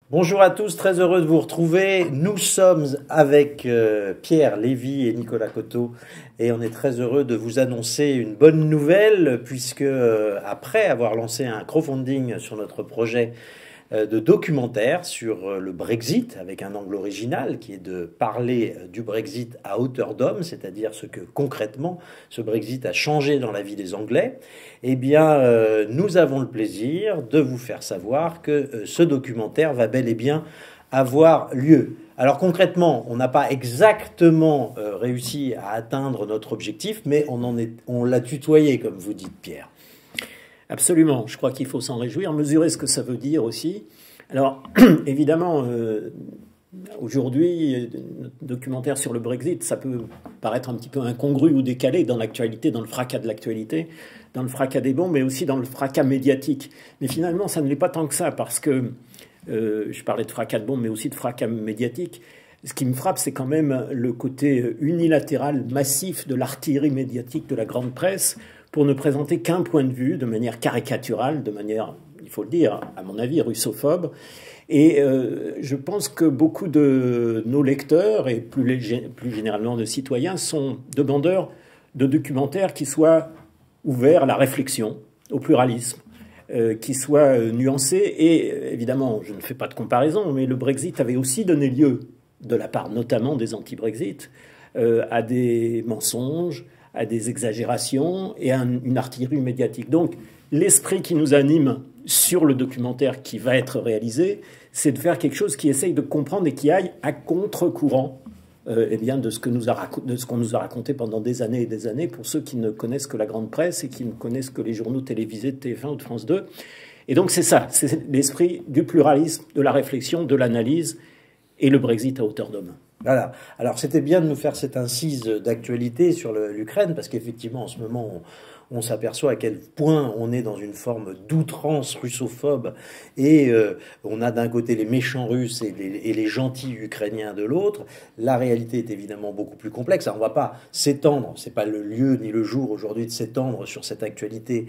Bonjour à tous, très heureux de vous retrouver. Nous sommes avec Pierre Lévy et Nicolas Coteau et on est très heureux de vous annoncer une bonne nouvelle puisque après avoir lancé un crowdfunding sur notre projet de documentaire sur le Brexit avec un angle original qui est de parler du Brexit à hauteur d'homme, c'est-à-dire ce que concrètement ce Brexit a changé dans la vie des Anglais, eh bien nous avons le plaisir de vous faire savoir que ce documentaire va bel et bien avoir lieu. Alors concrètement, on n'a pas exactement réussi à atteindre notre objectif, mais on l'a tutoyé, comme vous dites, Pierre. Absolument, je crois qu'il faut s'en réjouir, mesurer ce que ça veut dire aussi. Alors, évidemment, aujourd'hui, notre documentaire sur le Brexit, ça peut paraître un petit peu incongru ou décalé dans l'actualité, dans le fracas de l'actualité, dans le fracas des bombes, mais aussi dans le fracas médiatique. Mais finalement, ça ne l'est pas tant que ça, parce que je parlais de fracas de bombes, mais aussi de fracas médiatique. Ce qui me frappe, c'est quand même le côté unilatéral, massif de l'artillerie médiatique de la grande presse, pour ne présenter qu'un point de vue, de manière caricaturale, de manière, il faut le dire, à mon avis, russophobe. Et je pense que beaucoup de nos lecteurs, et plus généralement de citoyens, sont demandeurs de documentaires qui soient ouverts à la réflexion, au pluralisme, qui soient nuancés. Et évidemment, je ne fais pas de comparaison, mais le Brexit avait aussi donné lieu, de la part notamment des anti-Brexit, à des mensonges, à des exagérations et à une artillerie médiatique. Donc, l'esprit qui nous anime sur le documentaire qui va être réalisé, c'est de faire quelque chose qui essaye de comprendre et qui aille à contre-courant eh bien, de ce qu'on nous a raconté pendant des années et des années pour ceux qui ne connaissent que la grande presse et qui ne connaissent que les journaux télévisés de TF1 ou de France 2. Et donc, c'est ça, c'est l'esprit du pluralisme, de la réflexion, de l'analyse et le Brexit à hauteur d'homme. Voilà. Alors c'était bien de nous faire cette incise d'actualité sur l'Ukraine, parce qu'effectivement en ce moment on s'aperçoit à quel point on est dans une forme d'outrance russophobe et on a d'un côté les méchants russes et les gentils ukrainiens de l'autre. La réalité est évidemment beaucoup plus complexe. Alors on ne va pas s'étendre, c'est pas le lieu ni le jour aujourd'hui de s'étendre sur cette actualité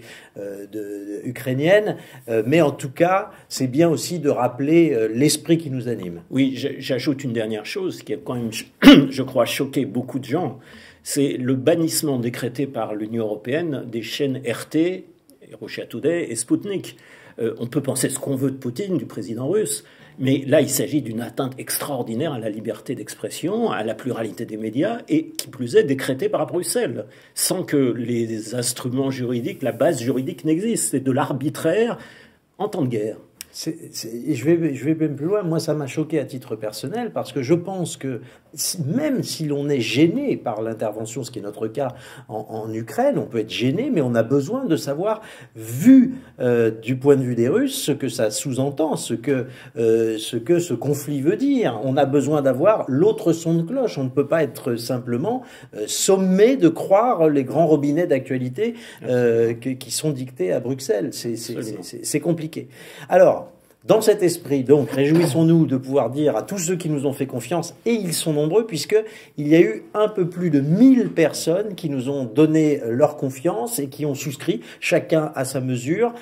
ukrainienne, mais en tout cas c'est bien aussi de rappeler l'esprit qui nous anime. Oui, j'ajoute une dernière chose qui a quand même, je crois, choqué beaucoup de gens. C'est le bannissement décrété par l'Union européenne des chaînes RT, Russia Today et Sputnik. On peut penser ce qu'on veut de Poutine, du président russe, mais là, il s'agit d'une atteinte extraordinaire à la liberté d'expression, à la pluralité des médias, et qui plus est décrétée par Bruxelles, sans que les instruments juridiques, la base juridique n'existe. C'est de l'arbitraire en temps de guerre. Je vais même plus loin. Moi, ça m'a choqué à titre personnel parce que je pense que même si l'on est gêné par l'intervention, ce qui est notre cas en Ukraine, on peut être gêné, mais on a besoin de savoir, vu du point de vue des Russes, ce que ça sous-entend, ce que ce conflit veut dire. On a besoin d'avoir l'autre son de cloche. On ne peut pas être simplement sommé de croire les grands robinets d'actualité qui sont dictés à Bruxelles. C'est compliqué. Alors, dans cet esprit, donc, réjouissons-nous de pouvoir dire à tous ceux qui nous ont fait confiance, et ils sont nombreux, puisqu'il y a eu un peu plus de 1000 personnes qui nous ont donné leur confiance et qui ont souscrit, chacun à sa mesure,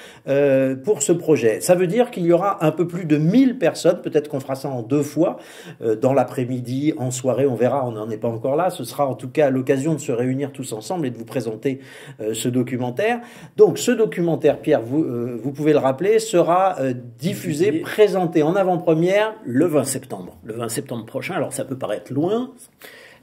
pour ce projet. Ça veut dire qu'il y aura un peu plus de 1000 personnes, peut-être qu'on fera ça en 2 fois, dans l'après-midi, en soirée, on verra, on n'en est pas encore là. Ce sera en tout cas l'occasion de se réunir tous ensemble et de vous présenter ce documentaire. Donc, ce documentaire, Pierre, vous pouvez le rappeler, sera diffusé, présenté en avant-première le 20 septembre. Le 20 septembre prochain, alors ça peut paraître loin,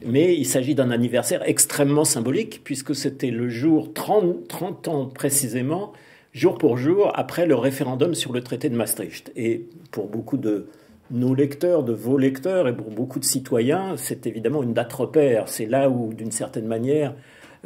mais il s'agit d'un anniversaire extrêmement symbolique, puisque c'était le jour 30 ans précisément, jour pour jour, après le référendum sur le traité de Maastricht. Et pour beaucoup de nos lecteurs, de vos lecteurs, et pour beaucoup de citoyens, c'est évidemment une date repère. C'est là où, d'une certaine manière,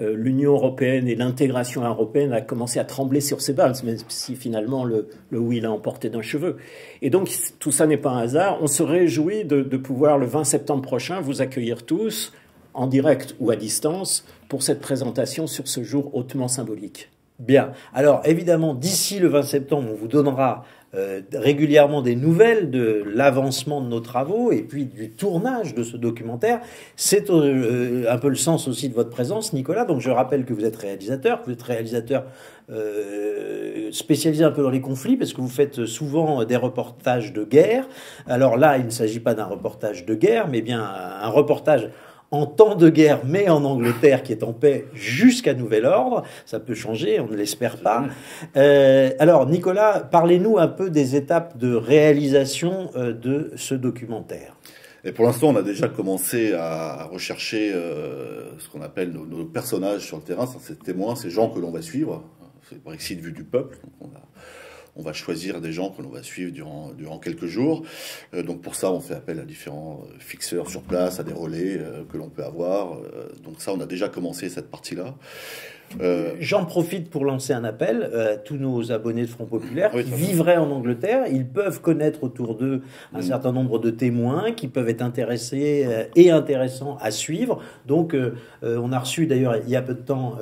l'Union européenne et l'intégration européenne a commencé à trembler sur ses bases, même si finalement le oui l'a emporté d'un cheveu. Et donc tout ça n'est pas un hasard. On se réjouit de pouvoir le 20 septembre prochain vous accueillir tous, en direct ou à distance, pour cette présentation sur ce jour hautement symbolique. Bien. Alors, évidemment, d'ici le 20 septembre, on vous donnera régulièrement des nouvelles de l'avancement de nos travaux et puis du tournage de ce documentaire. C'est un peu le sens aussi de votre présence, Nicolas. Donc je rappelle que vous êtes réalisateur spécialisé un peu dans les conflits, parce que vous faites souvent des reportages de guerre. Alors là, il ne s'agit pas d'un reportage de guerre, mais bien un reportage en temps de guerre, mais en Angleterre, qui est en paix jusqu'à nouvel ordre. Ça peut changer, on ne l'espère pas. Alors, Nicolas, parlez-nous un peu des étapes de réalisation de ce documentaire. Et pour l'instant, on a déjà commencé à rechercher ce qu'on appelle nos personnages sur le terrain, ces témoins, ces gens que l'on va suivre. C'est le Brexit vu du peuple. Donc on va choisir des gens que l'on va suivre durant quelques jours. Donc pour ça, on fait appel à différents fixeurs sur place, à des relais que l'on peut avoir. Donc ça, on a déjà commencé cette partie-là. J'en profite pour lancer un appel à tous nos abonnés de Front Populaire qui vivraient en Angleterre. Ils peuvent connaître autour d'eux un certain nombre de témoins qui peuvent être intéressés et intéressants à suivre. Donc, on a reçu d'ailleurs il y a peu de temps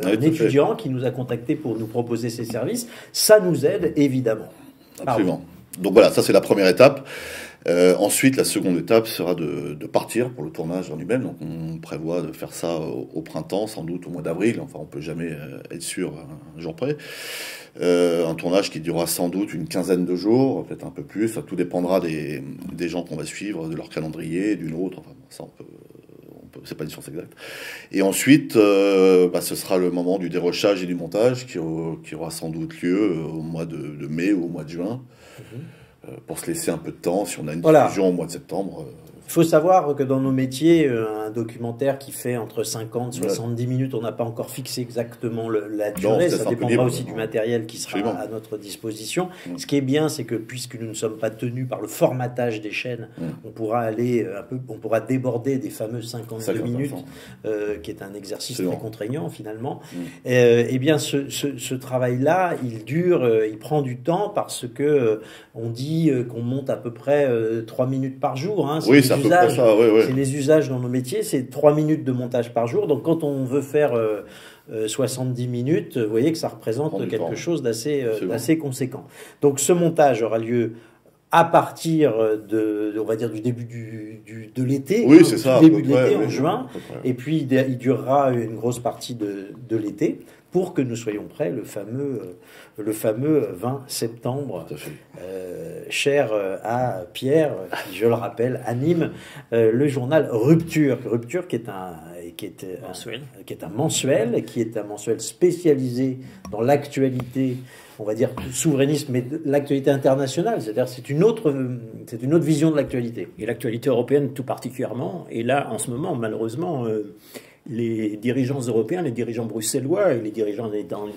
un étudiant qui nous a contacté pour nous proposer ses services. Ça nous aide évidemment. Absolument. Donc voilà, ça c'est la première étape. Ensuite, la seconde étape sera de partir pour le tournage en lui-même. Donc, on prévoit de faire ça au printemps, sans doute au mois d'avril. Enfin, on peut jamais être sûr un jour près. Un tournage qui durera sans doute une quinzaine de jours, peut-être un peu plus. Ça, tout dépendra des gens qu'on va suivre, de leur calendrier, d'une autre. Enfin, ça, c'est pas une science exacte. Et ensuite, ce sera le moment du dérochage et du montage qui aura sans doute lieu au mois de mai ou au mois de juin. Pour se laisser un peu de temps, si on a une diffusion au mois de septembre. Il faut savoir que dans nos métiers, un documentaire qui fait entre 50 et 70 minutes, on n'a pas encore fixé exactement la durée. Ça dépendra aussi du matériel qui sera à notre disposition. Ce qui est bien, c'est que puisque nous ne sommes pas tenus par le formatage des chaînes, on pourra aller on pourra déborder des fameuses 52 minutes, qui est un exercice très contraignant finalement. Et bien, ce travail-là, il prend du temps parce que on dit qu'on monte à peu près 3 minutes par jour. Hein, c'est les usages dans nos métiers, c'est 3 minutes de montage par jour. Donc quand on veut faire 70 minutes, vous voyez que ça représente quelque chose d'assez conséquent. Donc ce montage aura lieu à partir on va dire, du début de l'été, début de l'été, en juin, et puis il durera une grosse partie de l'été, pour que nous soyons prêts le fameux 20 septembre, cher à Pierre, qui, je le rappelle, anime le journal Rupture. Rupture qui est un mensuel, qui est un mensuel spécialisé dans l'actualité, on va dire souverainisme, mais l'actualité internationale. C'est-à-dire c'est une autre vision de l'actualité. Et l'actualité européenne tout particulièrement. Et là, en ce moment, malheureusement, les dirigeants européens, les dirigeants bruxellois et les dirigeants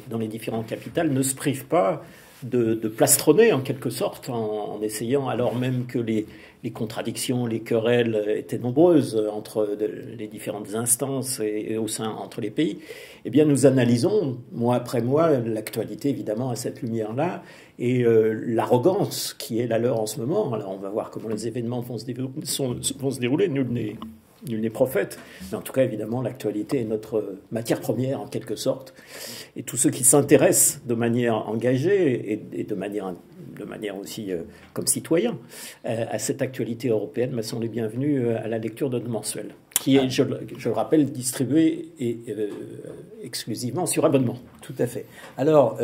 dans les différentes capitales ne se privent pas de plastronner en quelque sorte en essayant, alors même que les contradictions, les querelles étaient nombreuses entre les différentes instances et au sein entre les pays, eh bien nous analysons mois après mois l'actualité évidemment à cette lumière-là et l'arrogance qui est la leur en ce moment. Alors on va voir comment les événements vont se dérouler. Nul n'est prophète, mais en tout cas, évidemment, l'actualité est notre matière première, en quelque sorte. Et tous ceux qui s'intéressent de manière engagée et de manière aussi comme citoyens à cette actualité européenne sont les bienvenus à la lecture de notre mensuel, qui est, je le rappelle, distribué exclusivement sur abonnement. Tout à fait. Alors,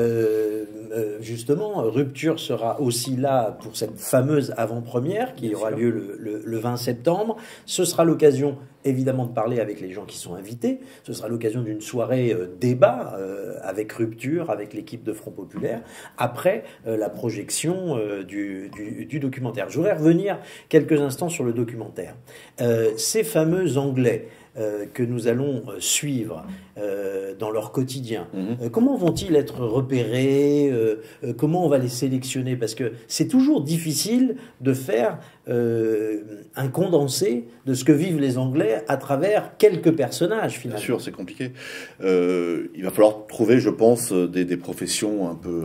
justement, Rupture sera aussi là pour cette fameuse avant-première qui aura lieu le 20 septembre. Ce sera l'occasion, évidemment, de parler avec les gens qui sont invités. Ce sera l'occasion d'une soirée débat avec Rupture, avec l'équipe de Front Populaire, après la projection du documentaire. Je voudrais revenir quelques instants sur le documentaire. Ces fameux Anglais que nous allons suivre dans leur quotidien. Comment vont-ils être repérés? Comment on va les sélectionner? Parce que c'est toujours difficile de faire un condensé de ce que vivent les Anglais à travers quelques personnages, finalement. Bien sûr, c'est compliqué. Il va falloir trouver, je pense, des professions un peu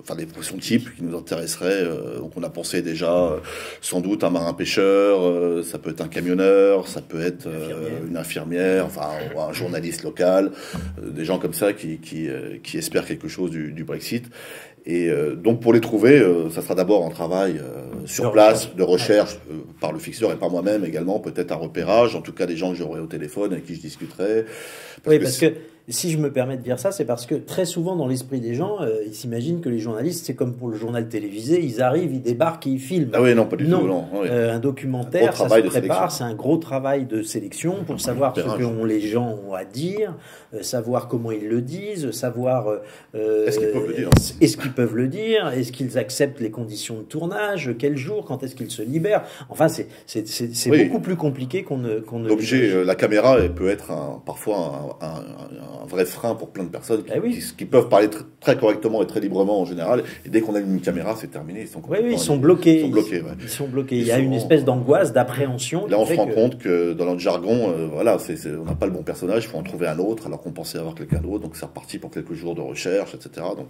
enfin des professions types qui nous intéresseraient. Donc on a pensé déjà sans doute un marin-pêcheur, ça peut être un camionneur camionneur, ça peut être une infirmière, enfin un journaliste local, des gens comme ça qui espèrent quelque chose du Brexit. Et donc pour les trouver, ça sera d'abord un travail sur place, de recherche par le fixeur et par moi-même également, peut-être un repérage, en tout cas des gens que j'aurai au téléphone avec qui je discuterai. Parce que si je me permets de dire ça, c'est parce que très souvent dans l'esprit des gens, ils s'imaginent que les journalistes, c'est comme pour le journal télévisé, ils arrivent, ils débarquent et ils filment. Ah oui, non, pas du tout. Non. Oui. Un documentaire, ça se prépare, c'est un gros travail de sélection pour savoir ce que les gens ont à dire, savoir comment ils le disent, savoir est-ce qu'ils peuvent le dire, est-ce qu'ils peuvent le dire, est-ce qu'ils acceptent les conditions de tournage, quel jour, quand est-ce qu'ils se libèrent. Enfin, c'est beaucoup plus compliqué qu'on ne l'objet, la caméra, elle peut être parfois un vrai frein pour plein de personnes qui peuvent parler très correctement et très librement en général. Et dès qu'on a une caméra, c'est terminé. Ils sont bloqués. Ils sont bloqués. Il y a une espèce d'angoisse, d'appréhension. Là, on se rend compte que dans notre jargon, voilà, on n'a pas le bon personnage, il faut en trouver un autre, alors qu'on pensait avoir quelqu'un d'autre. Donc c'est reparti pour quelques jours de recherche, etc. Donc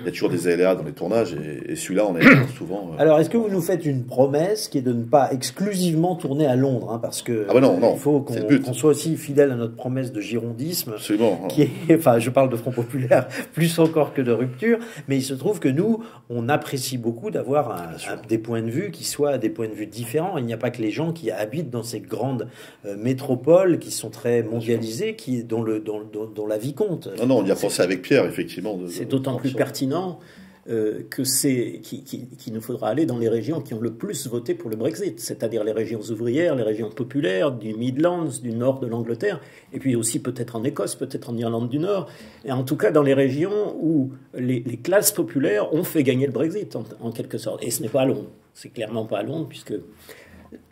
il y a toujours des aléas dans les tournages, et celui-là, on est souvent. Alors, est-ce que vous nous faites une promesse qui est de ne pas exclusivement tourner à Londres, hein, parce que non, il faut qu'on soit aussi fidèle à notre promesse de girondisme. Absolument. Enfin, je parle de Front Populaire plus encore que de rupture, mais il se trouve que nous, on apprécie beaucoup d'avoir des points de vue qui soient des points de vue différents. Il n'y a pas que les gens qui habitent dans ces grandes métropoles qui sont très mondialisées, dont la vie compte. Non, on y a pensé avec Pierre, effectivement. C'est d'autant plus pertinent qu'il nous faudra aller dans les régions qui ont le plus voté pour le Brexit, c'est-à-dire les régions ouvrières, les régions populaires, du Midlands, du nord de l'Angleterre, et puis aussi peut-être en Écosse, peut-être en Irlande du Nord, et en tout cas dans les régions où les classes populaires ont fait gagner le Brexit, en quelque sorte. Et ce n'est pas à Londres, c'est clairement pas à Londres, puisque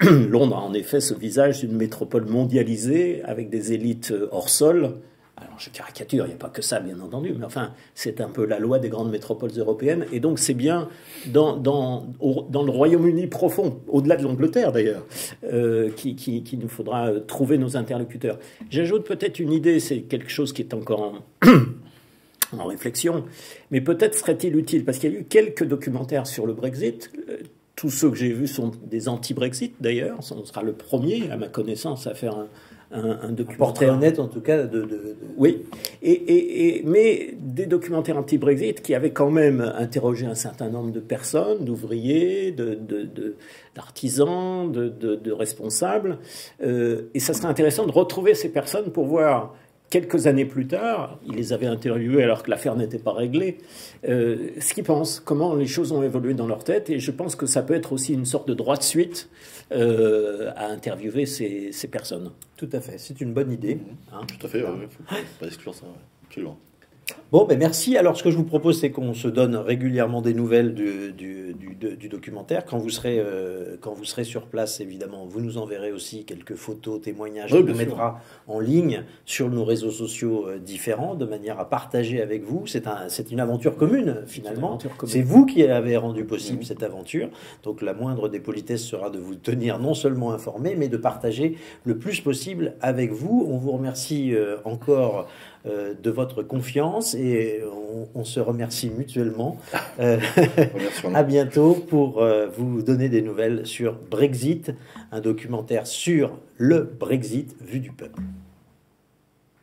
Londres a en effet ce visage d'une métropole mondialisée, avec des élites hors sol. Alors, je caricature, il n'y a pas que ça, bien entendu, mais enfin, c'est un peu la loi des grandes métropoles européennes. Et donc, c'est bien dans le Royaume-Uni profond, au-delà de l'Angleterre d'ailleurs, qu'il nous faudra trouver nos interlocuteurs. J'ajoute peut-être une idée, c'est quelque chose qui est encore en réflexion, mais peut-être serait-il utile, parce qu'il y a eu quelques documentaires sur le Brexit. Tous ceux que j'ai vus sont des anti-Brexit d'ailleurs. On sera le premier, à ma connaissance, à faire un documentaire. Portrait honnête, en tout cas. Oui, mais des documentaires anti-Brexit qui avaient quand même interrogé un certain nombre de personnes, d'ouvriers, d'artisans, de responsables. Et ça serait intéressant de retrouver ces personnes pour voir, quelques années plus tard, ils les avaient interviewés alors que l'affaire n'était pas réglée, ce qu'ils pensent, comment les choses ont évolué dans leur tête. Et je pense que ça peut être aussi une sorte de droit de suite à interviewer ces personnes. Tout à fait, c'est une bonne idée. Hein. Tout à fait, il faut pas exclure ça, absolument. Bon, ben merci. Alors, ce que je vous propose, c'est qu'on se donne régulièrement des nouvelles du documentaire. Quand vous serez sur place, évidemment, vous nous enverrez aussi quelques photos, témoignages. On nous mettra en ligne sur nos réseaux sociaux différents, de manière à partager avec vous. C'est une aventure commune, finalement. C'est vous qui avez rendu possible cette aventure. Donc, la moindre des politesses sera de vous tenir non seulement informés, mais de partager le plus possible avec vous. On vous remercie encore de votre confiance et on se remercie mutuellement. À bientôt pour vous donner des nouvelles sur Brexit, un documentaire sur le Brexit vu du peuple.